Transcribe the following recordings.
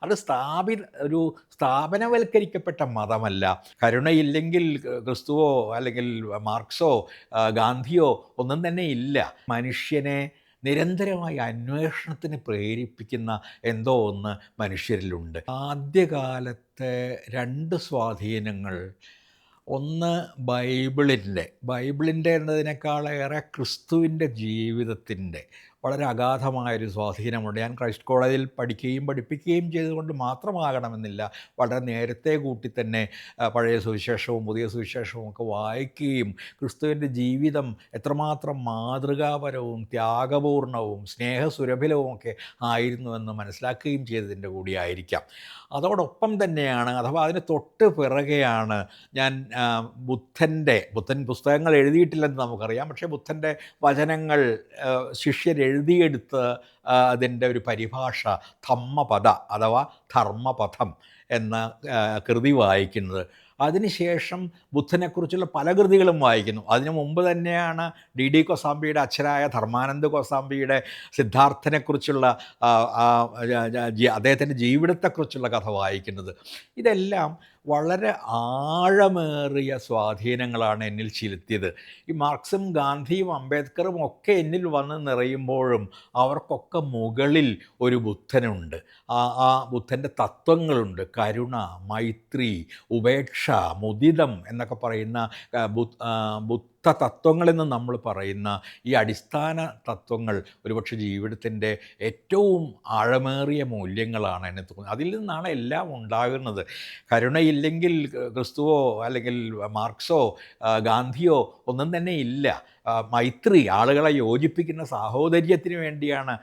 അത് ഒരു സ്ഥാപനവൽക്കരിക്കപ്പെട്ട മതമല്ല. കരുണയില്ലെങ്കിൽ ക്രിസ്തുവോ അല്ലെങ്കിൽ മാർക്സോ ഗാന്ധിയോ ഒന്നും തന്നെ ഇല്ല. മനുഷ്യനെ നിരന്തരമായി അന്വേഷണത്തിന് പ്രേരിപ്പിക്കുന്ന എന്തോ ഒന്ന് മനുഷ്യരിലുണ്ട്. ആദ്യകാലത്തെ 2 സ്വാധീനങ്ങൾ, ഒന്ന് ബൈബിളിൻ്റെ എന്നതിനേക്കാളേറെ ക്രിസ്തുവിൻ്റെ ജീവിതത്തിൻ്റെ വളരെ അഗാധമായൊരു സ്വാധീനമുണ്ട്. ഞാൻ ക്രൈസ്റ്റ് കോളേജിൽ പഠിക്കുകയും പഠിപ്പിക്കുകയും ചെയ്തുകൊണ്ട് മാത്രമാകണമെന്നില്ല. വളരെ നേരത്തെ കൂട്ടി തന്നെ പഴയ സുവിശേഷവും പുതിയ സുവിശേഷവും ഒക്കെ വായിക്കുകയും ക്രിസ്തുവിൻ്റെ ജീവിതം എത്രമാത്രം മാതൃകാപരവും ത്യാഗപൂർണവും സ്നേഹസുരഭിലവും ഒക്കെ ആയിരുന്നുവെന്ന് മനസ്സിലാക്കുകയും ചെയ്തതിൻ്റെ കൂടിയായിരിക്കാം. അതോടൊപ്പം തന്നെയാണ്, അഥവാ അതിന് തൊട്ട് പിറകെയാണ് ഞാൻ ബുദ്ധൻ പുസ്തകങ്ങൾ എഴുതിയിട്ടില്ലെന്ന് നമുക്കറിയാം. പക്ഷേ ബുദ്ധൻ്റെ വചനങ്ങൾ ശിഷ്യരെഴുതിയെടുത്ത് അതിൻ്റെ ഒരു പരിഭാഷ ധമ്മപദ അഥവാ ധർമ്മപഥം എന്ന കൃതി വായിക്കുന്നത്. അതിനുശേഷം ബുദ്ധനെക്കുറിച്ചുള്ള പല കൃതികളും വായിക്കുന്നു. അതിനു മുമ്പ് തന്നെയാണ് ഡി കോസാംബിയുടെ അച്ഛനായ ധർമാനന്ദ കോസാംബിയുടെ സിദ്ധാർത്ഥനെക്കുറിച്ചുള്ള അദ്ദേഹത്തിൻ്റെ ജീവിതത്തെക്കുറിച്ചുള്ള കഥ വായിക്കുന്നത്. ഇതെല്ലാം വളരെ ആഴമേറിയ സ്വാധീനങ്ങളാണ് എന്നിൽ ചെലുത്തിയത്. ഈ മാർക്സും ഗാന്ധിയും അംബേദ്കറും ഒക്കെ എന്നിൽ വന്ന് നിറയുമ്പോഴും അവർക്കൊക്കെ മുകളിൽ ഒരു ബുദ്ധനുണ്ട്. ആ ബുദ്ധൻ്റെ തത്വങ്ങളുണ്ട്. കരുണ, മൈത്രി, ഉപേക്ഷ, മുദിതം എന്നൊക്കെ പറയുന്ന ബുദ്ധ തത്വങ്ങളെന്ന് നമ്മൾ പറയുന്ന ഈ അടിസ്ഥാന തത്വങ്ങൾ ഒരുപക്ഷെ ജീവിതത്തിൻ്റെ ഏറ്റവും ആഴമേറിയ മൂല്യങ്ങളാണ് എന്നെ തോന്നുന്നത്. അതിൽ നിന്നാണ് എല്ലാം ഉണ്ടാകുന്നത്. കരുണയില്ലെങ്കിൽ ക്രിസ്തുവോ അല്ലെങ്കിൽ മാർക്സോ ഗാന്ധിയോ ഒന്നും തന്നെ ഇല്ല. മൈത്രി, ആളുകളെ യോജിപ്പിക്കുന്ന സാഹോദര്യത്തിന് വേണ്ടിയാണ്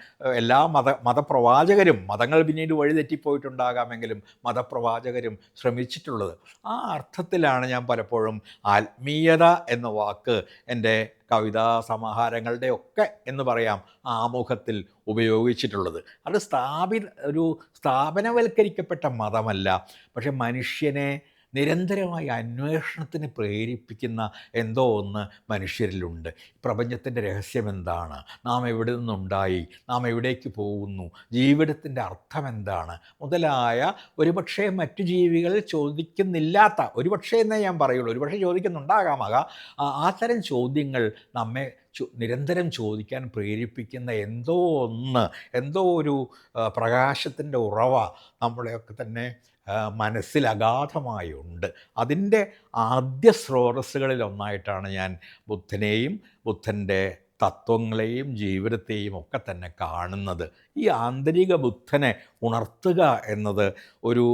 എല്ലാ മതപ്രവാചകരും, മതങ്ങൾ പിന്നീട് വഴിതെറ്റിപ്പോയിട്ടുണ്ടാകാമെങ്കിലും മതപ്രവാചകരും ശ്രമിച്ചിട്ടുള്ളത്. ആ അർത്ഥത്തിലാണ് ഞാൻ പലപ്പോഴും ആത്മീയത എന്ന വാക്ക് എൻ്റെ കവിതാ സമാഹാരങ്ങളുടെ ഒക്കെ എന്ന് പറയാം ആമുഖത്തിൽ ഉപയോഗിച്ചിട്ടുള്ളത്. അത് ഒരു സ്ഥാപനവൽക്കരിക്കപ്പെട്ട മതമല്ല, പക്ഷെ മനുഷ്യനെ നിരന്തരമായി അന്വേഷണത്തിന് പ്രേരിപ്പിക്കുന്ന എന്തോ ഒന്ന് മനുഷ്യരിലുണ്ട്. പ്രപഞ്ചത്തിൻ്റെ രഹസ്യം എന്താണ്? നാം എവിടെ നിന്നുണ്ടായി? നാം എവിടേക്ക് പോകുന്നു? ജീവിതത്തിൻ്റെ അർത്ഥം എന്താണ്? മുതലായ ഒരുപക്ഷെ മറ്റു ജീവികൾ ചോദിക്കുന്നില്ലാത്ത, ഒരുപക്ഷെ എന്നേ ഞാൻ പറയുള്ളൂ, ഒരുപക്ഷെ ചോദിക്കുന്നുണ്ടാകാമാകാം, ആ തരം ചോദ്യങ്ങൾ നമ്മെ നിരന്തരം ചോദിക്കാൻ പ്രേരിപ്പിക്കുന്ന എന്തോ ഒരു പ്രകാശത്തിൻ്റെ ഉറവ നമ്മളെയൊക്കെ തന്നെ മനസ്സിൽ അഗാധമായുണ്ട്. അതിൻ്റെ ആദ്യ സ്രോതസ്സുകളിൽ ഒന്നായിട്ടാണ് ഞാൻ ബുദ്ധനെയും ബുദ്ധൻ്റെ തത്വങ്ങളെയും ജീവിതത്തെയും ഒക്കെ തന്നെ കാണുന്നത്. ഈ ആന്തരിക ബുദ്ധനെ ഉണർത്തുക എന്നത് ഒരു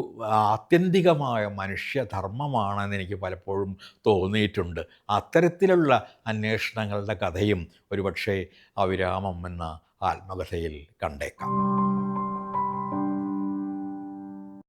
ആത്യന്തികമായ മനുഷ്യധർമ്മമാണെന്ന് എനിക്ക് പലപ്പോഴും തോന്നിയിട്ടുണ്ട്. അത്തരത്തിലുള്ള അന്വേഷണങ്ങളുടെ കഥയും ഒരുപക്ഷെ അവിരാമം എന്ന ആത്മകഥയിൽ കണ്ടേക്കാം.